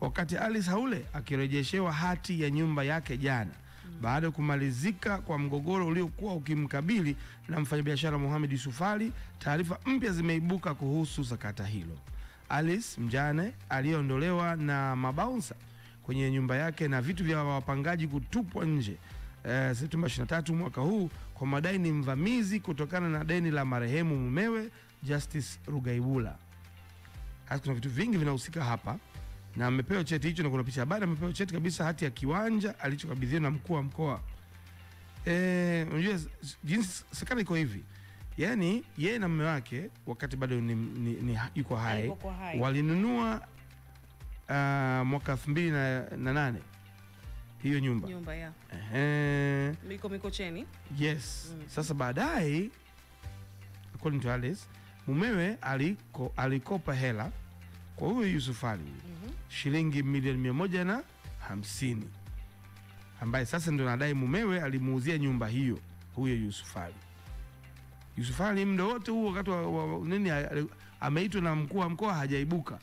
wakati Alice Haule akirejeshewa hati ya nyumba yake jana baada ya kumalizika kwa mgogoro uliokuwa ukimkabili na mfanyabiashara Mohamed Yusuf Ali. Taarifa mpya zimeibuka kuhusu sakata hilo. Alice mjane aliondolewa na mabouncer kwenye nyumba yake na vitu vya wapangaji kutupwa nje Septemba 23 mwaka huu kwa madai ni mvamizi kutokana na deni la marehemu mumewe Justice Rugaibula. Kuna vitu vingi vinahusika hapa na amepewa cheti hicho, na kuna picha habari amepewa cheti kabisa, hati ya kiwanja alichokabidhiwa na mkuu wa mkoa. Unajua jinsi sakata iko hivi. Yaani yeye na mume wake wakati bado ni yuko hai walinunua mwaka 2008 hiyo nyumba ya Mikocheni. Yes. Sasa baadaye according to Alice, mumewe alikopa hela kwa huyo Yusuf Ali shilingi milioni 150, ambaye sasa ndio anadai mumewe alimuuzia nyumba hiyo huyo Yusuf Ali. Yusuf Ali muda wote huo wakati wa nini ameitwa na mkuu wa mkoa hajaibuka.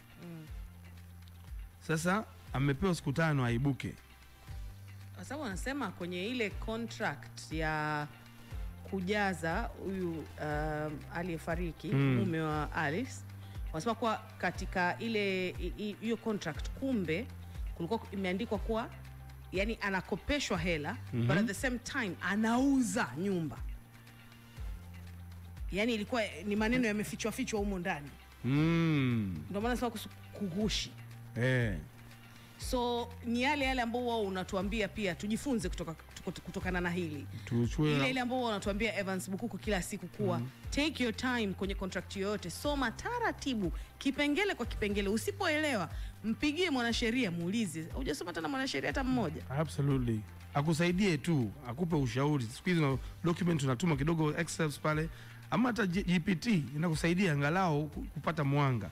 Sasa amepewa siku 5 aibuke. Sasa wanasema kwenye ile contract ya kujaza huyu aliyefariki mume wa Alice, wanasema kwa katika ile hiyo contract kumbe kulikuwa imeandikwa kuwa yani anakopeshwa hela but at the same time anauza nyumba. Yani ilikuwa ni maneno yamefichwa humo ndani. Ndio maana sasa kugushi. So ni yale ambao wao unatuambia pia tujifunze kutokana na hili. Ile ambao wanatuambia Evans Bukuku kila siku kuwa take your time kwenye contract yoyote, soma taratibu kipengele kwa kipengele. Usipoelewa mpigie mwanasheria muulize. Hujasoma tena mwanasheria hata mmoja. Absolutely. Akusaidie tu, akupe ushauri. Siku hizi na document tunatuma kidogo excerpts pale, ama hata GPT inakusaidia angalau kupata mwanga.